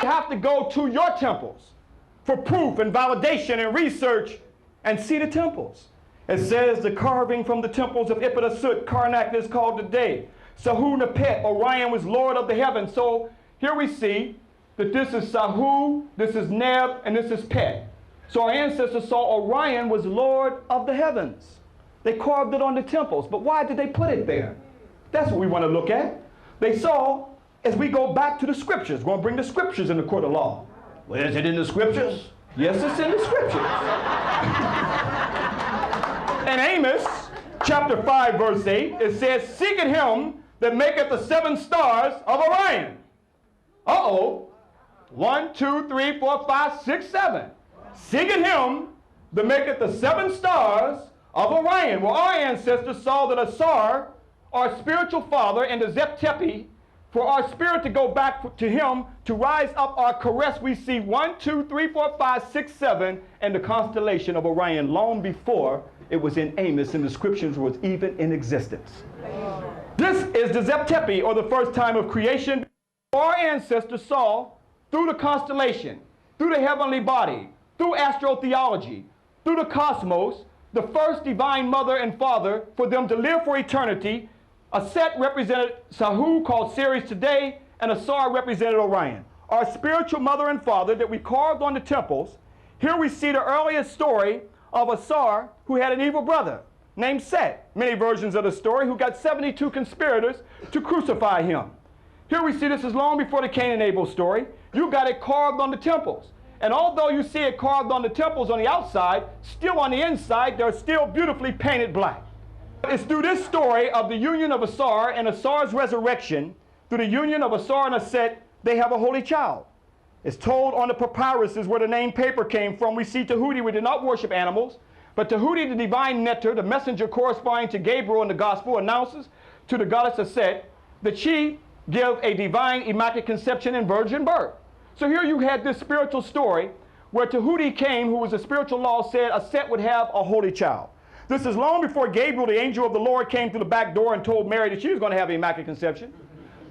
You have to go to your temples for proof and validation and research and see the temples. It says the carving from the temples of Ipidasut, Karnak is called today. Sahu Nepet, Orion was Lord of the heavens. So here we see that this is Sahu, this is Neb, and this is Pet. So our ancestors saw Orion was Lord of the heavens. They carved it on the temples, but why did they put it there? That's what we want to look at. They saw, as we go back to the scriptures, we're going to bring the scriptures in the court of law. Well, is it in the scriptures? Yes, it's in the scriptures. In Amos, chapter 5, verse 8, it says, seeketh him that maketh the 7 stars of Orion. Uh-oh. 1, 2, 3, 4, 5, 6, 7. Seeketh him that maketh the 7 stars of Orion. Well, our ancestors saw that Ashra, our spiritual father, and the Zep-Tepi, for our spirit to go back to him, to rise up our caress, we see 1, 2, 3, 4, 5, 6, 7, and the constellation of Orion long before it was in Amos and the scriptures was even in existence. This is the Zep-Tepi, or the first time of creation. Our ancestors saw through the constellation, through the heavenly body, through astrotheology, through the cosmos, the first divine mother and father for them to live for eternity. A set represented Sahu, called Ceres today, and a Sar represented Orion. Our spiritual mother and father that we carved on the temples. Here we see the earliest story of a Sar who had an evil brother named Set. Many versions of the story, who got 72 conspirators to crucify him. Here we see this is long before the Cain and Abel story. You got it carved on the temples. And although you see it carved on the temples on the outside, still on the inside, they're still beautifully painted black. It's through this story of the union of Ashra and Asar's resurrection, through the union of Ashra and Aset, they have a holy child. It's told on the papyruses where the name paper came from. We see Tahuti, we did not worship animals, but Tahuti, the divine nectar, the messenger corresponding to Gabriel in the gospel, announces to the goddess Aset that she give a divine immaculate conception and virgin birth. So here you had this spiritual story where Tahuti came, who was a spiritual law, said Aset would have a holy child. This is long before Gabriel, the angel of the Lord, came through the back door and told Mary that she was going to have an immaculate conception.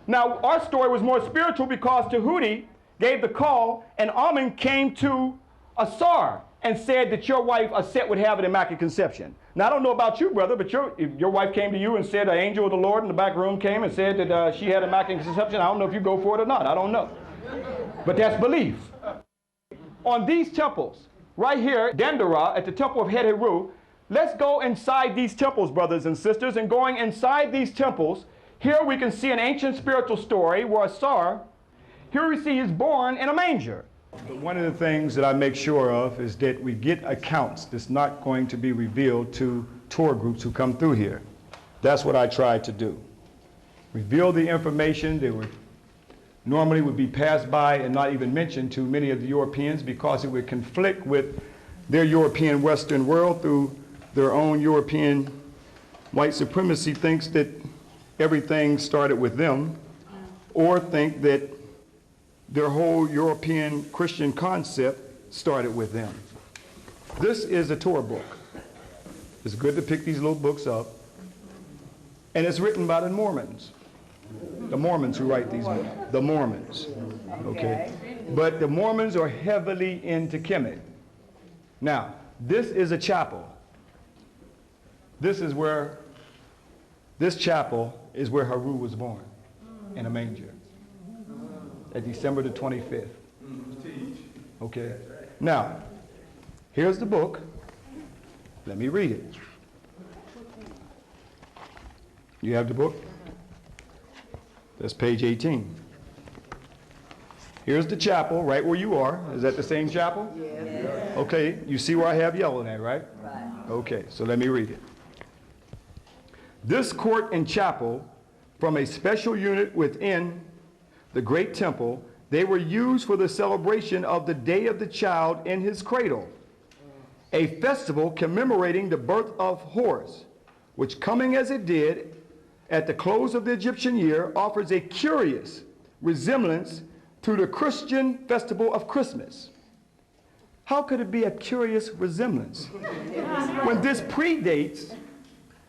Now, our story was more spiritual because Tahuti gave the call, and Amun came to Asar and said that your wife Aset would have an immaculate conception. Now, I don't know about you, brother, but if your wife came to you and said an angel of the Lord in the back room came and said that she had an immaculate conception, I don't know if you go for it or not. I don't know. But that's belief. On these temples, right here, Dendera, at the temple of Het-Heru, let's go inside these temples, brothers and sisters, and going inside these temples, here we can see an ancient spiritual story where Asar, here we see he's born in a manger. But one of the things that I make sure of is that we get accounts that's not going to be revealed to tour groups who come through here. That's what I tried to do. Reveal the information that normally would be passed by and not even mentioned to many of the Europeans because it would conflict with their European Western world through their own European white supremacy thinks that everything started with them, or think that their whole European Christian concept started with them. This is a Torah book. It's good to pick these little books up. And it's written by the Mormons. The Mormons who write these books. The Mormons. Okay. But the Mormons are heavily into Kemet. Now, this is a chapel. This chapel is where Heru was born, in a manger, at December the 25th. Okay. Now, here's the book. Let me read it. You have the book? That's page 18. Here's the chapel, right where you are. Is that the same chapel? Yes. Okay, you see where I have yellow there, right? Right. Okay, so let me read it. This court and chapel, from a special unit within the great temple, they were used for the celebration of the day of the child in his cradle, a festival commemorating the birth of Horus, which, coming as it did at the close of the Egyptian year, offers a curious resemblance to the Christian festival of Christmas. How could it be a curious resemblance when this predates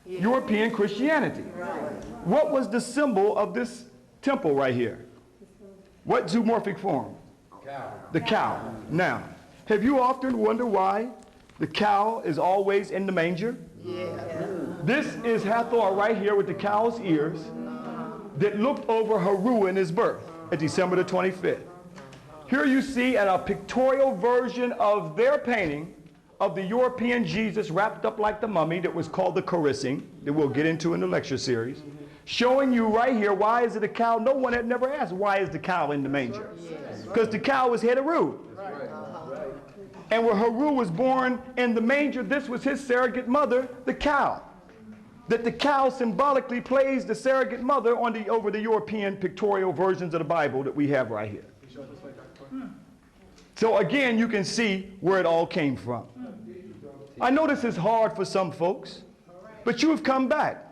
European Christianity? What was the symbol of this temple right here? What zoomorphic form? The cow. Now, have you often wondered why the cow is always in the manger? This is Hathor right here with the cow's ears that looked over Haru in his birth at December the 25th. Here you see a pictorial version of their painting of the European Jesus wrapped up like the mummy that was called the caressing, that we'll get into in the lecture series, showing you right here why is it a cow. No one had never asked why is the cow in the manger. Because the cow was Haru. And where Haru was born in the manger, this was his surrogate mother, the cow. That the cow symbolically plays the surrogate mother on over the European pictorial versions of the Bible that we have right here. So again, you can see where it all came from. I know this is hard for some folks, but you have come back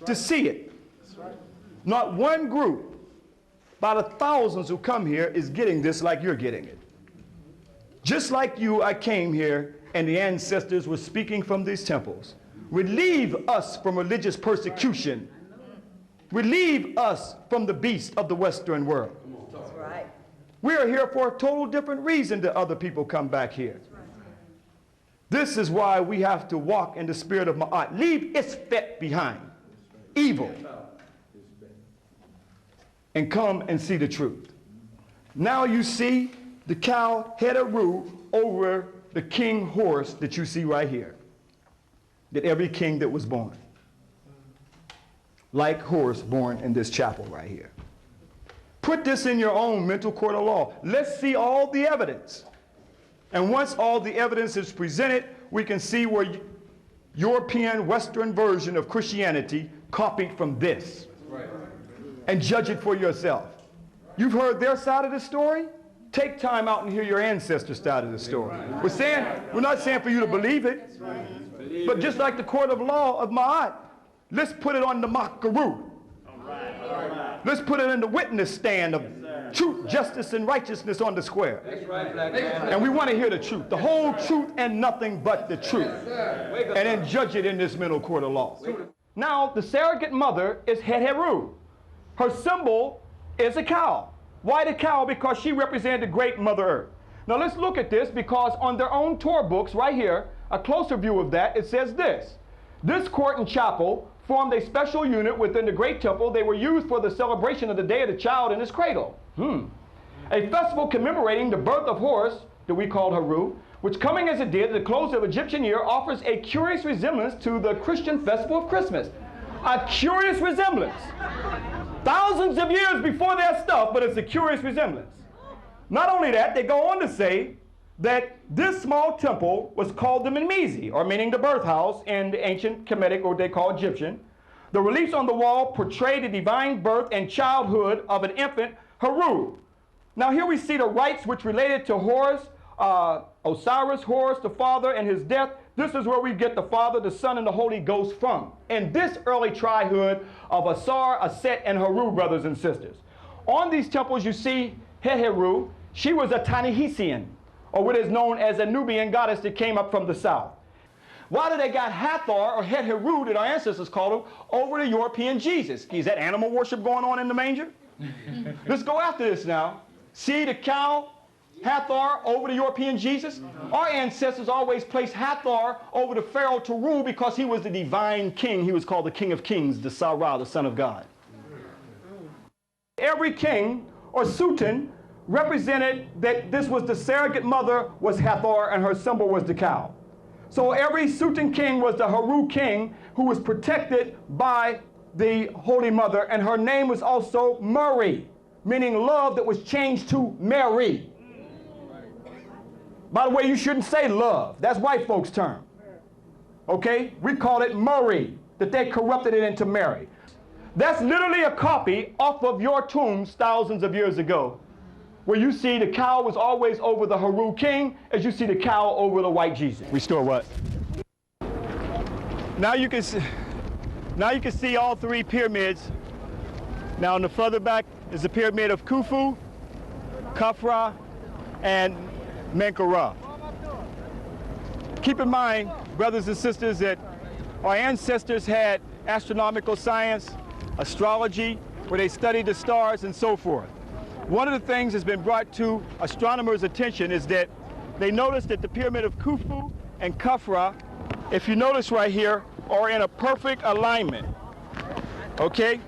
to see it. Not one group, by the thousands who come here, is getting this like you're getting it. Just like you, I came here and the ancestors were speaking from these temples. Relieve us from religious persecution. Relieve us from the beast of the Western world. That's right. We are here for a total different reason that other people come back here. This is why we have to walk in the spirit of Ma'at. Leave Isfet behind, evil, and come and see the truth. Now you see the cow Haru over the king horse that you see right here. That every king that was born, like horse born in this chapel right here. Put this in your own mental court of law. Let's see all the evidence. And once all the evidence is presented, we can see where European Western version of Christianity copied from this. And judge it for yourself. You've heard their side of the story? Take time out and hear your ancestors' side of the story. We're not saying for you to believe it, but just like the court of law of Ma'at, let's put it on the Makaru. Let's put it in the witness stand of truth, justice, and righteousness on the square. And we want to hear the truth, the whole truth and nothing but the truth. And then judge it in this mental court of law. Now, the surrogate mother is Haru. Her symbol is a cow. Why the cow? Because she represented the great Mother Earth. Now let's look at this, because on their own Torah books right here, a closer view of that, it says this. This court and chapel formed a special unit within the great temple. They were used for the celebration of the day of the child in his cradle. A festival commemorating the birth of Horus, that we called Haru, which coming as it did at the close of Egyptian year, offers a curious resemblance to the Christian festival of Christmas. A curious resemblance. Thousands of years before their stuff, but it's a curious resemblance. Not only that, they go on to say that this small temple was called the Menmezi, or meaning the birth house in the ancient Kemetic, or they call Egyptian. The reliefs on the wall portray the divine birth and childhood of an infant, Haru. Now here we see the rites which related to Horus, Osiris, Horus, the father, and his death. This is where we get the Father, the Son, and the Holy Ghost from. And this early trihood of Asar, Aset, and Haru, brothers and sisters. On these temples you see Haru. She was a Tanihisian, or what is known as a Nubian goddess that came up from the south. Why do they got Hathor, or Haru, that our ancestors called him, over the European Jesus? Is that animal worship going on in the manger? Let's go after this now. See the cow, Hathor, over the European Jesus? Our ancestors always placed Hathor over the Pharaoh to rule because he was the divine king. He was called the King of Kings, the Sarah, the Son of God. Every king or sultan represented that this was the surrogate mother was Hathor, and her symbol was the cow. So every sultan king was the Haru king, who was protected by the Holy Mother, and her name was also Mary, meaning love that was changed to Mary. By the way, you shouldn't say love. That's white folks' term. Okay? We call it Murray, that they corrupted it into Mary. That's literally a copy off of your tombs thousands of years ago, where you see the cow was always over the Haru king, as you see the cow over the white Jesus. Restore what? Now you can see all three pyramids. Now in the further back is the pyramid of Khufu, Khafra, and Menkaura. Keep in mind, brothers and sisters, that our ancestors had astronomical science, astrology, where they studied the stars and so forth. One of the things that's been brought to astronomers' attention is that they noticed that the pyramid of Khufu and Khafra, if you notice right here, are in a perfect alignment. Okay?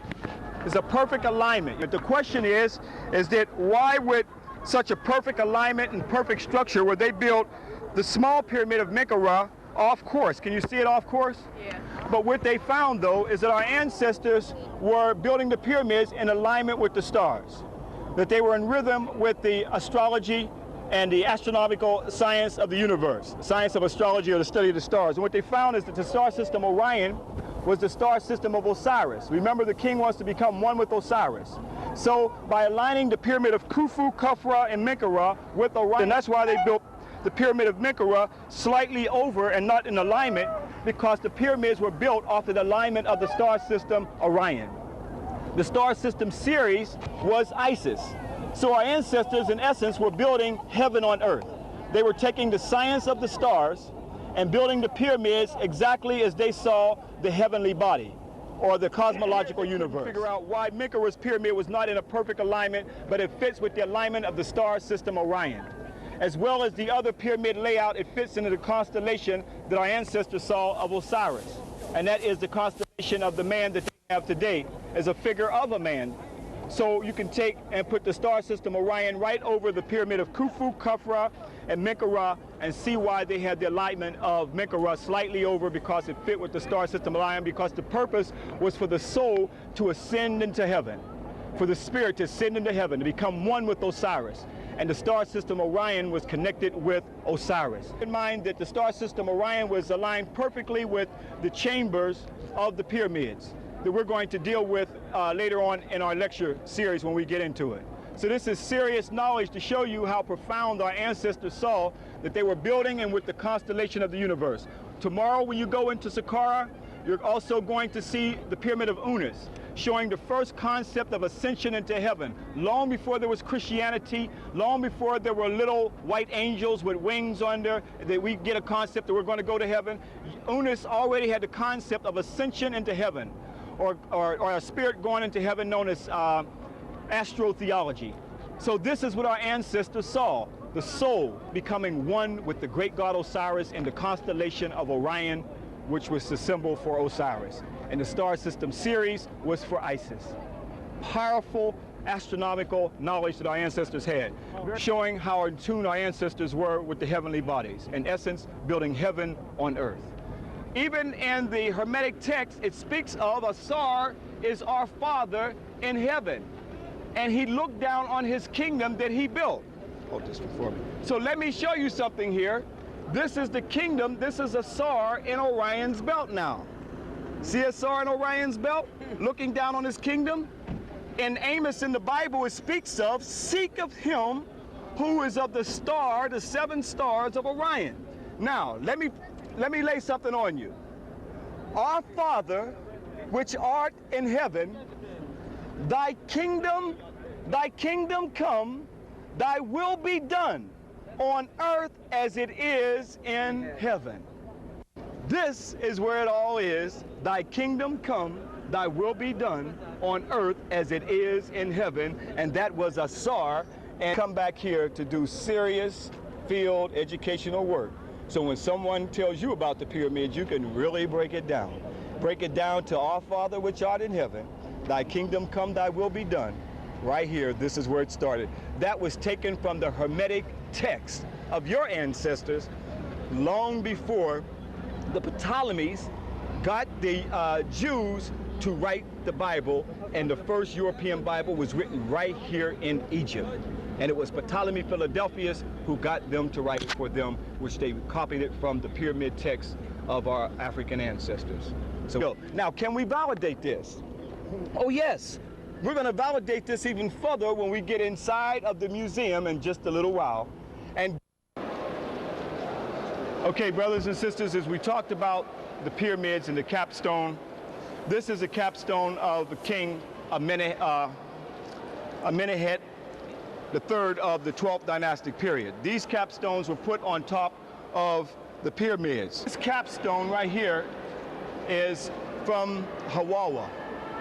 It's a perfect alignment. But the question is that why would such a perfect alignment and perfect structure where they built the small pyramid of Menkaure off course? Can you see it off course? Yeah. But what they found, though, is that our ancestors were building the pyramids in alignment with the stars, that they were in rhythm with the astrology and the astronomical science of the universe, science of astrology, or the study of the stars. And what they found is that the star system Orion was the star system of Osiris. Remember, the king wants to become one with Osiris. So by aligning the pyramid of Khufu, Khafra, and Menkaure with Orion, and that's why they built the pyramid of Menkaure slightly over and not in alignment, because the pyramids were built off of the alignment of the star system Orion. The star system Ceres was Isis. So our ancestors, in essence, were building heaven on earth. They were taking the science of the stars and building the pyramids exactly as they saw the heavenly body, or the cosmological universe. Figure out why Menkaure's pyramid was not in a perfect alignment, but it fits with the alignment of the star system Orion. As well as the other pyramid layout, it fits into the constellation that our ancestors saw of Osiris. And that is the constellation of the man that they have today as a figure of a man. So you can take and put the star system Orion right over the pyramid of Khufu, Khafra, and Menkaure and see why they had the alignment of Menkaure slightly over, because it fit with the star system Orion, because the purpose was for the soul to ascend into heaven, for the spirit to ascend into heaven, to become one with Osiris. And the star system Orion was connected with Osiris. Keep in mind that the star system Orion was aligned perfectly with the chambers of the pyramids that we're going to deal with later on in our lecture series when we get into it. So this is serious knowledge to show you how profound our ancestors saw that they were building and with the constellation of the universe. Tomorrow when you go into Saqqara, you're also going to see the pyramid of Unas, showing the first concept of ascension into heaven. Long before there was Christianity, long before there were little white angels with wings under, that we get a concept that we're going to go to heaven, Unas already had the concept of ascension into heaven, or a spirit going into heaven, known as astrotheology. So this is what our ancestors saw, the soul becoming one with the great god Osiris in the constellation of Orion, which was the symbol for Osiris. And the star system Ceres was for Isis. Powerful astronomical knowledge that our ancestors had, showing how in tune our ancestors were with the heavenly bodies. In essence, building heaven on earth. Even in the Hermetic text, it speaks of Asar is our Father in heaven, and he looked down on his kingdom that he built. Hold this before me. So let me show you something here. This is the kingdom. This is Asar in Orion's belt now. See Asar in Orion's belt, looking down on his kingdom? In Amos in the Bible, it speaks of, seek of him who is of the star, the 7 stars of Orion. Now, let me lay something on you. Our Father, which art in heaven, thy kingdom come, thy will be done on earth as it is in heaven. This is where it all is. Thy kingdom come, thy will be done on earth as it is in heaven. And that was Asar. And come back here to do serious field educational work. So when someone tells you about the pyramids, you can really break it down. Break it down to our Father which art in heaven, thy kingdom come, thy will be done. Right here, this is where it started. That was taken from the Hermetic text of your ancestors long before the Ptolemies got the Jews to write the Bible, and the first European Bible was written right here in Egypt. And it was Ptolemy Philadelphus who got them to write for them, which they copied it from the pyramid text of our African ancestors. So now, can we validate this? Oh yes, we're going to validate this even further when we get inside of the museum in just a little while. And okay, brothers and sisters, as we talked about the pyramids and the capstone, this is a capstone of the king Amenemhet, the third of the 12th dynastic period. These capstones were put on top of the pyramids. This capstone right here is from Hawawa.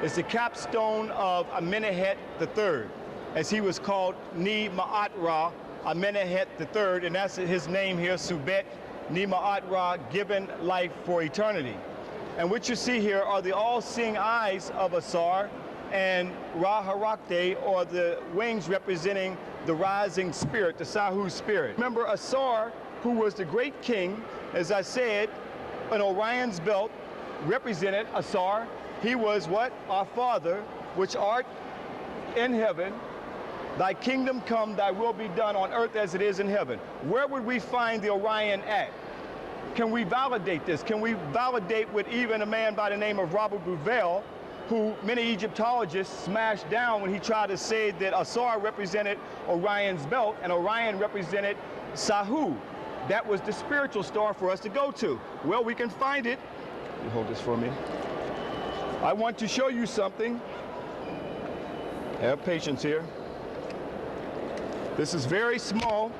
It's the capstone of Amenemhet III. as he was called Ni Ma'at Ra Amenehet III, and that's his name here, Subet Ni Ma'at Ra, given life for eternity. And what you see here are the all-seeing eyes of Asar, and Ra Harakte, or the wings representing the rising spirit, the Sahu spirit. Remember, Asar, who was the great king, as I said, an Orion's belt represented Asar. He was what? Our Father, which art in heaven. Thy kingdom come, thy will be done on earth as it is in heaven. Where would we find the Orion at? Can we validate this? Can we validate with even a man by the name of Robert Bouvel, who many Egyptologists smashed down when he tried to say that Asar represented Orion's belt and Orion represented Sahu. That was the spiritual star for us to go to. Well, we can find it. You hold this for me. I want to show you something. Have patience here. This is very small.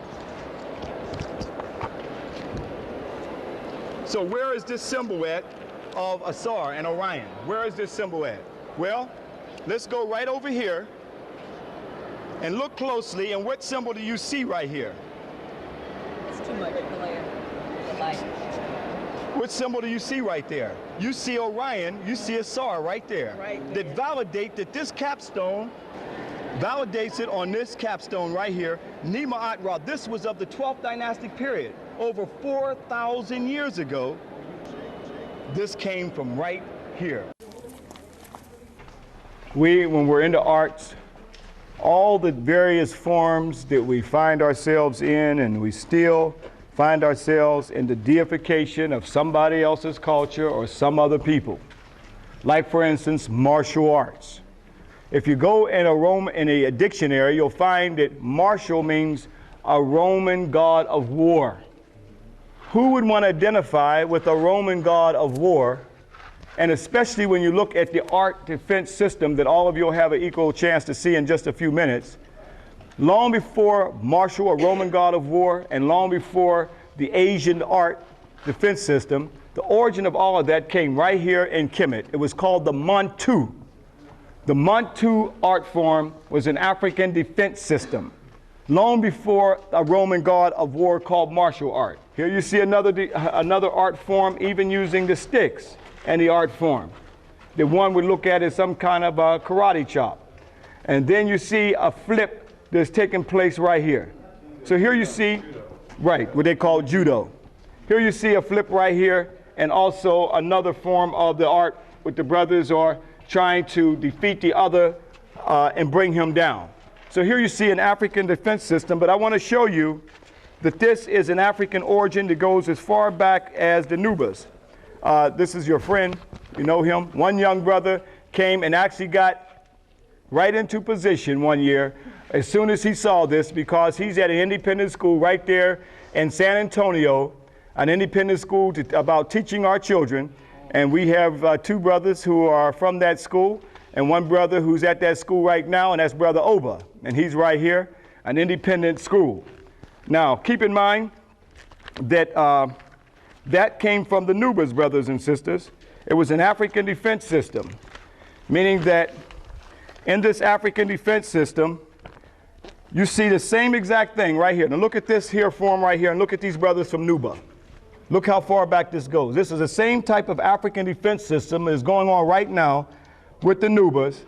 So where is this symbol at of Asar and Orion? Where is this symbol at? Well, let's go right over here and look closely, and what symbol do you see right here? It's too much glare. The light. What symbol do you see right there? You see Orion, you see Asar right there. Right there. That validate that this capstone validates it on this capstone right here, Ni Ma'at Ra. This was of the 12th dynastic period, over 4,000 years ago. This came from right here. When we're into arts, all the various forms that we find ourselves in, and we still find ourselves in the deification of somebody else's culture or some other people. Like, for instance, martial arts. If you go in a dictionary, you'll find that martial means a Roman god of war. Who would want to identify with a Roman god of war? And especially when you look at the art defense system that all of you will have an equal chance to see in just a few minutes. Long before martial, a Roman god of war, and long before the Asian art defense system, the origin of all of that came right here in Kemet. It was called the Mantu. The Mantu art form was an African defense system, long before a Roman god of war called martial art. Here you see another art form, even using the sticks and the art form. The one would look at as some kind of a karate chop. And then you see a flip that's taking place right here. So here you see, right, what they call judo. Here you see a flip right here, and also another form of the art with the brothers are trying to defeat the other and bring him down. So here you see an African defense system, but I want to show you that this is an African origin that goes as far back as the Nubas. This is your friend, you know him. One young brother came and actually got right into position one year as soon as he saw this, because he's at an independent school right there in San Antonio, an independent school about teaching our children. And we have two brothers who are from that school, and one brother who's at that school right now, and that's Brother Oba. And he's right here, an independent school. Now, keep in mind that that came from the Nubas, brothers and sisters. It was an African defense system, meaning that in this African defense system, you see the same exact thing right here. Now look at this here form right here, and look at these brothers from Nuba. Look how far back this goes. This is the same type of African defense system that is going on right now with the Nubas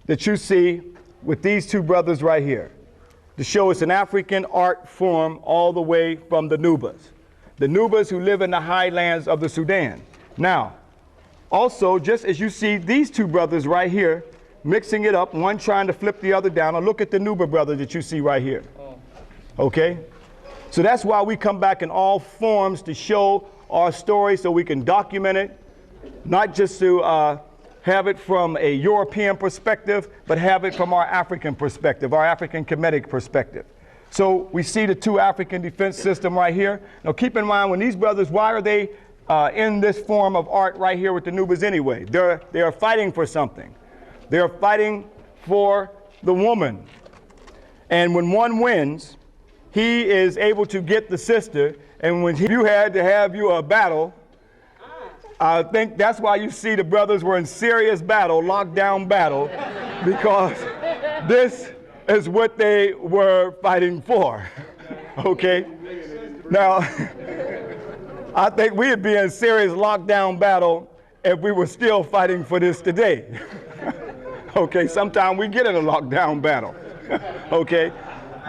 that you see with these two brothers right here, to show it's an African art form all the way from the Nubas. The Nubas who live in the highlands of the Sudan. Now, also, just as you see these two brothers right here, mixing it up, one trying to flip the other down, or look at the Nuba brother that you see right here. Okay? So that's why we come back in all forms to show our story, so we can document it, not just to have it from a European perspective, but have it from our African perspective, our African Kemetic perspective. So we see the two African defense system right here. Now keep in mind, when these brothers, why are they in this form of art right here with the Nubas anyway? They are fighting for something. They are fighting for the woman. And when one wins, he is able to get the sister, and when you had to have you a battle, I think that's why you see the brothers were in serious battle, lockdown battle, because this is what they were fighting for. Okay? Now, I think we'd be in serious lockdown battle if we were still fighting for this today. Okay, sometimes we get in a lockdown battle. Okay?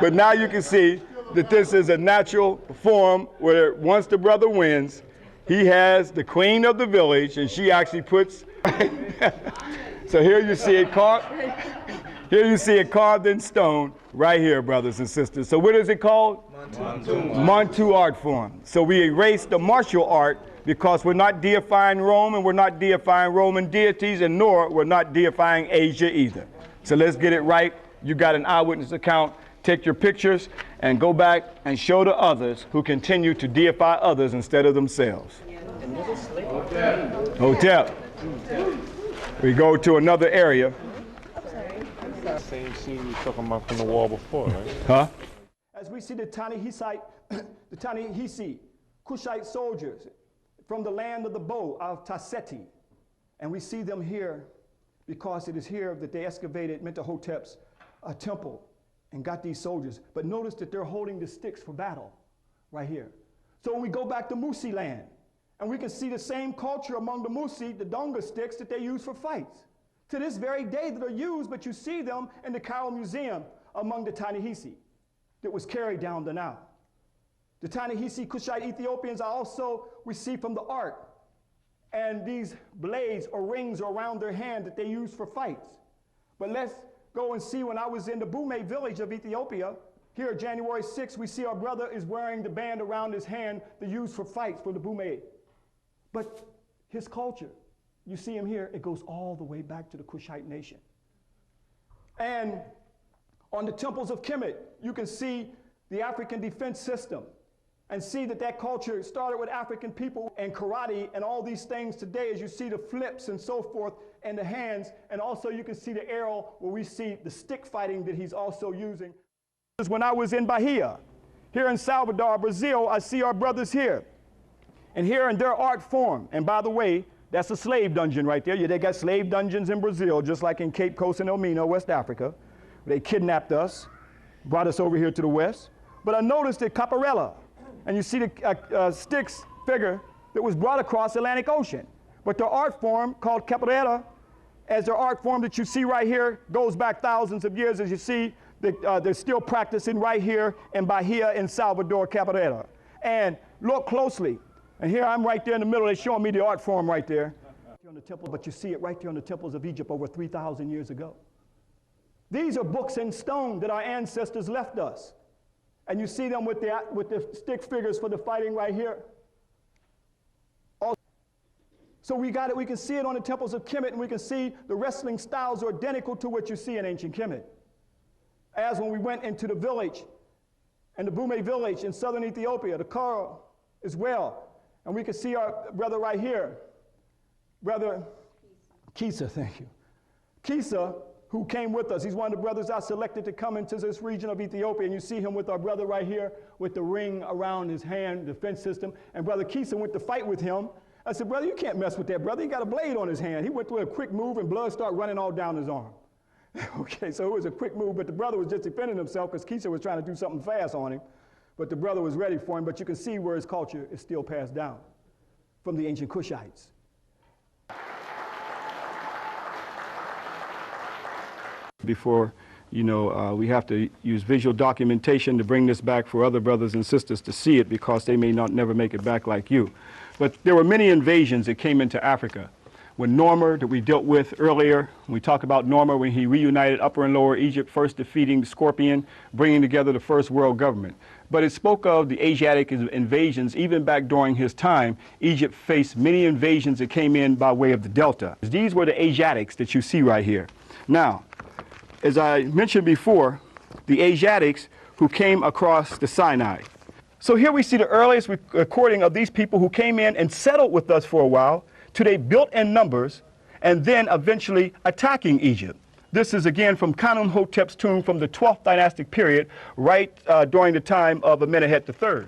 But now you can see that this is a natural form where once the brother wins, he has the queen of the village, and she actually puts. So here you see it carved. Here you see it carved in stone, right here, brothers and sisters. So what is it called? Mantu art form. So we erased the martial art because we're not deifying Rome, and we're not deifying Roman deities, and nor we're not deifying Asia either. So let's get it right. You got an eyewitness account. Take your pictures and go back and show to others who continue to deify others instead of themselves. Hotel. We go to another area. Same scene you were talking about from the wall before, right? Huh? As we see the Ta-Nehisi Cushite soldiers from the land of the bow of Taseti, and we see them here because it is here that they excavated Mentuhotep's temple and got these soldiers. But notice that they're holding the sticks for battle right here. So when we go back to Musi land, and we can see the same culture among the Musi, the donga sticks that they use for fights. To this very day that are used, but you see them in the Cairo Museum among the Ta-Nehisi that was carried down the Nile. The Ta-Nehisi Kushite Ethiopians are also, we see from the art, and these blades or rings are around their hand that they use for fights. But let's go and see when I was in the Bume village of Ethiopia. Here, January 6th, we see our brother is wearing the band around his hand they use for fights for the Bume. But his culture, you see him here, it goes all the way back to the Kushite nation. And on the temples of Kemet, you can see the African defense system and see that that culture started with African people and karate and all these things today as you see the flips and so forth and the hands, and also you can see the arrow where we see the stick fighting that he's also using. When I was in Bahia, here in Salvador, Brazil, I see our brothers here. And here in their art form, and by the way, that's a slave dungeon right there. Yeah, they got slave dungeons in Brazil, just like in Cape Coast and Elmina, West Africa. They kidnapped us, brought us over here to the west. But I noticed that capoeira, and you see the Styx figure that was brought across the Atlantic Ocean. But their art form, called capoeira, as their art form that you see right here, goes back thousands of years. As you see, they're still practicing right here in Bahia in Salvador, capoeira. And look closely. And here I'm right there in the middle. They're showing me the art form right there. On the temple, but you see it right there on the temples of Egypt over 3,000 years ago. These are books in stone that our ancestors left us. And you see them with the stick figures for the fighting right here. So we got it. We can see it on the temples of Kemet, and we can see the wrestling styles are identical to what you see in ancient Kemet. As when we went into the village, and the Bume village in southern Ethiopia, the Kara as well. And we can see our brother right here, Brother Kisa, thank you. Kisa, who came with us. He's one of the brothers I selected to come into this region of Ethiopia. And you see him with our brother right here with the ring around his hand, defense system. And Brother Kisa went to fight with him. I said, brother, you can't mess with that, brother. He got a blade on his hand. He went through a quick move and blood started running all down his arm. Okay, so it was a quick move, but the brother was just defending himself because Kisa was trying to do something fast on him. But the brother was ready for him, but you can see where his culture is still passed down from the ancient Kushites. Before, we have to use visual documentation to bring this back for other brothers and sisters to see it because they may not never make it back like you. But there were many invasions that came into Africa. When Normer, that we dealt with earlier, we talk about Normer when he reunited Upper and Lower Egypt, first defeating the Scorpion, bringing together the first world government. But it spoke of the Asiatic invasions. Even back during his time, Egypt faced many invasions that came in by way of the Delta. These were the Asiatics that you see right here. Now, as I mentioned before, the Asiatics who came across the Sinai. So here we see the earliest recording of these people who came in and settled with us for a while, till they built in numbers, and then eventually attacking Egypt. This is again from Khnumhotep's tomb from the 12th dynastic period, right during the time of Amenhotep III.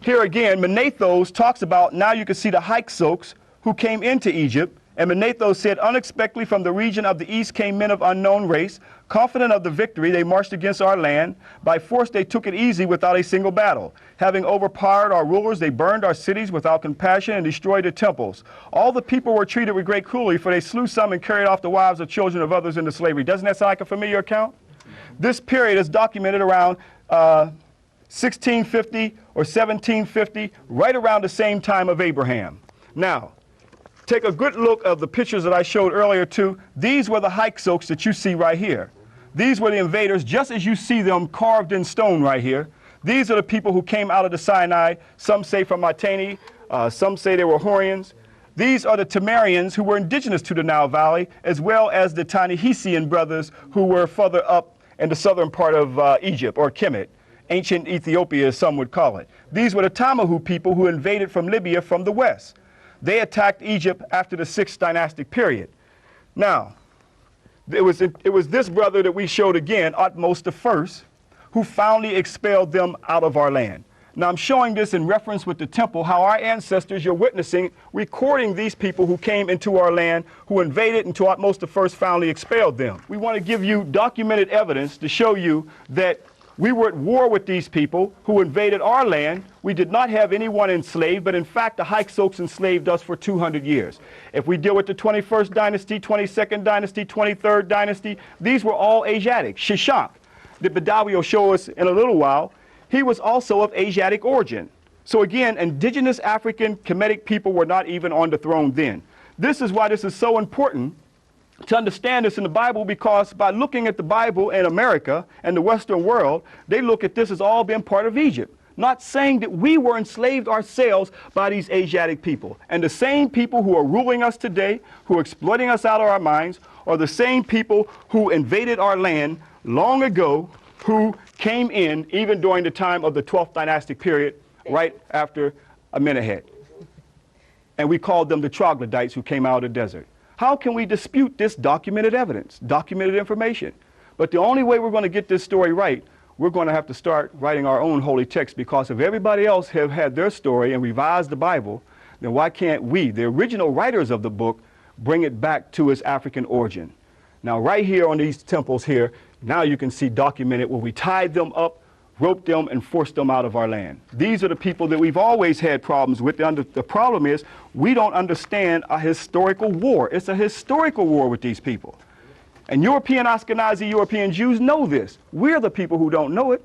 Here again, Menathos talks about, now you can see the Hyksos who came into Egypt, And Manetho said, unexpectedly from the region of the east came men of unknown race. Confident of the victory, they marched against our land. By force they took it easy without a single battle. Having overpowered our rulers, they burned our cities without compassion and destroyed the temples. All the people were treated with great cruelty, for they slew some and carried off the wives of children of others into slavery. Doesn't that sound like a familiar account? This period is documented around 1650 or 1750, right around the same time of Abraham. Now, take a good look of the pictures that I showed earlier too. These were the Hyksos that you see right here. These were the invaders, just as you see them carved in stone right here. These are the people who came out of the Sinai. Some say from Mitanni, some say they were Horians. These are the Temarians who were indigenous to the Nile Valley, as well as the Ta-Nehisian brothers who were further up in the southern part of Egypt, or Kemet, ancient Ethiopia as some would call it. These were the Tamahu people who invaded from Libya from the west. They attacked Egypt after the 6th dynastic period. Now, it was this brother that we showed again, Ahmose I, who finally expelled them out of our land. Now, I'm showing this in reference with the temple, how our ancestors, you're witnessing, recording these people who came into our land, who invaded until Ahmose I finally expelled them. We want to give you documented evidence to show you that we were at war with these people who invaded our land. We did not have anyone enslaved, but in fact, the Hyksos enslaved us for 200 years. If we deal with the 21st dynasty, 22nd dynasty, 23rd dynasty, these were all Asiatic. Shishak, that Badawi will show us in a little while, he was also of Asiatic origin. So again, indigenous African Kemetic people were not even on the throne then. This is why this is so important to understand this in the Bible, because by looking at the Bible in America and the Western world, they look at this as all being part of Egypt, not saying that we were enslaved ourselves by these Asiatic people. And the same people who are ruling us today, who are exploiting us out of our minds, are the same people who invaded our land long ago, who came in even during the time of the 12th dynastic period, right after Amenemhet. And we called them the troglodytes who came out of the desert. How can we dispute this documented evidence, documented information? But the only way we're going to get this story right, we're going to have to start writing our own holy text, because if everybody else have had their story and revised the Bible, then why can't we, the original writers of the book, bring it back to its African origin? Now, right here on these temples here, now you can see documented where we tied them up, roped them, and forced them out of our land. These are the people that we've always had problems with. The problem is we don't understand a historical war. It's a historical war with these people. And European Ashkenazi European Jews know this. We're the people who don't know it.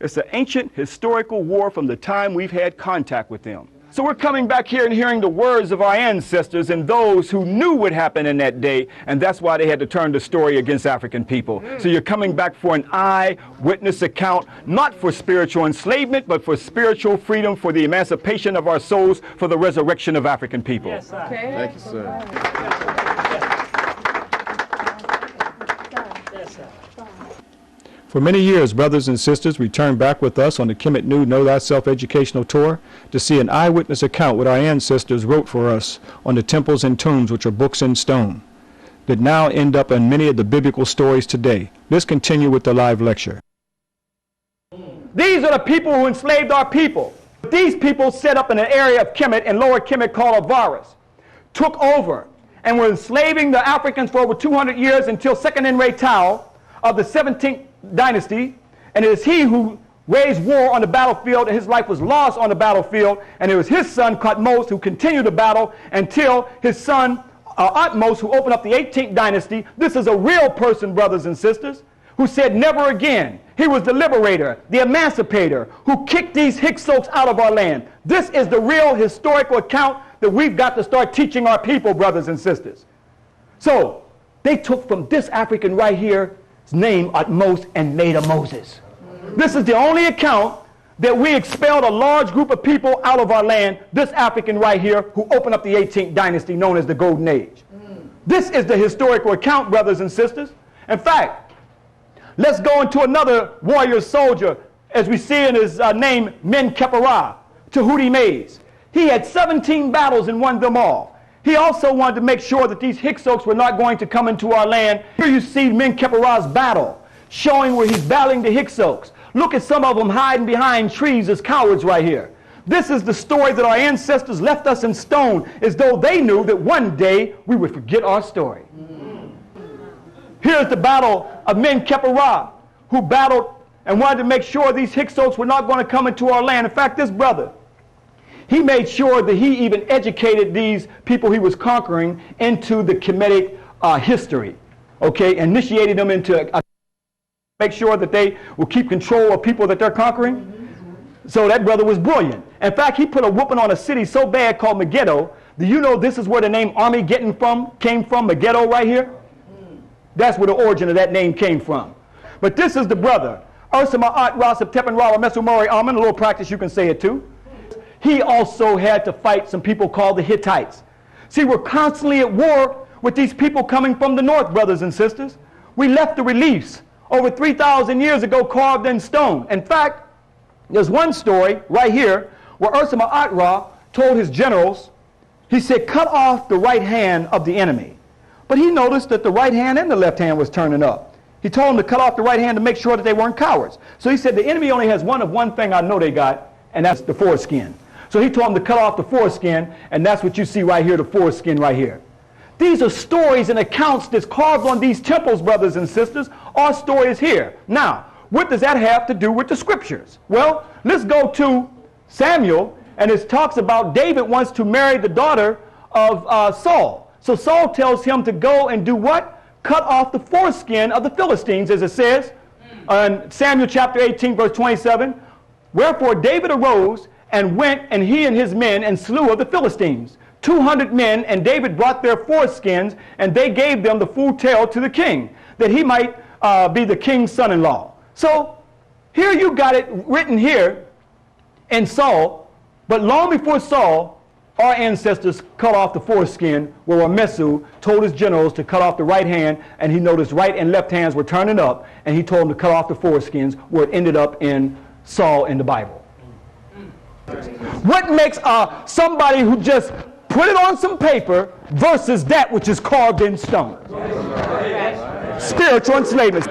It's an ancient historical war from the time we've had contact with them. So we're coming back here and hearing the words of our ancestors and those who knew what happened in that day, and that's why they had to turn the story against African people. So you're coming back for an eyewitness account, not for spiritual enslavement, but for spiritual freedom, for the emancipation of our souls, for the resurrection of African people. Yes, sir. Okay. Thank you, sir. Yes, sir. For many years, brothers and sisters returned back with us on the Kemet New Know Thyself educational tour to see an eyewitness account what our ancestors wrote for us on the temples and tombs, which are books in stone, that now end up in many of the biblical stories today. Let's continue with the live lecture. These are the people who enslaved our people. These people set up in an area of Kemet and Lower Kemet called Avaris, took over, and were enslaving the Africans for over 200 years until Second Enrei of the 17th dynasty, and it is he who waged war on the battlefield, and his life was lost on the battlefield, and it was his son Ahmose who continued the battle until his son Ahmose, who opened up the 18th dynasty. This is a real person, brothers and sisters, who said never again. He was the liberator, the emancipator, who kicked these Hyksos out of our land. This is the real historical account that we've got to start teaching our people, brothers and sisters. So they took from this African right here name Ahmose and made a Moses. This is the only account that we expelled a large group of people out of our land, this African right here who opened up the 18th dynasty known as the Golden Age. This is the historical account, brothers and sisters. In fact, let's go into another warrior soldier, as we see in his name, Men-Keperah, Tahuti Mays. He had 17 battles and won them all. He also wanted to make sure that these Hyksos were not going to come into our land. Here you see Men-Keperah's battle, showing where he's battling the Hyksos. Look at some of them hiding behind trees as cowards right here. This is the story that our ancestors left us in stone, as though they knew that one day we would forget our story. Here's the battle of Men Keparah, who battled and wanted to make sure these Hyksos were not going to come into our land. In fact, this brother, he made sure that he even educated these people he was conquering into the Kemetic history, okay, initiated them into make sure that they will keep control of people that they're conquering. So that brother was brilliant. In fact, he put a whooping on a city so bad called Megiddo. Do you know this is where the name Armageddon came from, Megiddo right here? That's where the origin of that name came from. But this is the brother, Ursama At Rasab Tepen Rara Mesumori Amen. A little practice, you can say it too. He also had to fight some people called the Hittites. See, we're constantly at war with these people coming from the north, brothers and sisters. We left the reliefs over 3,000 years ago carved in stone. In fact, there's one story right here where Ursama Atra told his generals, he said, cut off the right hand of the enemy. But he noticed that the right hand and the left hand was turning up. He told them to cut off the right hand to make sure that they weren't cowards. So he said, the enemy only has one thing I know they got, and that's the foreskin. So he told them to cut off the foreskin, and that's what you see right here, the foreskin right here. These are stories and accounts that's carved on these temples, brothers and sisters. Our story is here. Now, what does that have to do with the scriptures? Well, let's go to Samuel, and it talks about David wants to marry the daughter of Saul. So Saul tells him to go and do what? Cut off the foreskin of the Philistines, as it says in Samuel chapter 18, verse 27. Wherefore David arose and went, and he and his men, and slew of the Philistines 200 men, and David brought their foreskins, and they gave them the full tale to the king, that he might be the king's son-in-law. So here you got it written here in Saul, but long before Saul, our ancestors cut off the foreskin, where Ramesu told his generals to cut off the right hand, and he noticed right and left hands were turning up, and he told them to cut off the foreskins, where it ended up in Saul in the Bible. What makes somebody who just put it on some paper versus that which is carved in stone? Spiritual enslavement.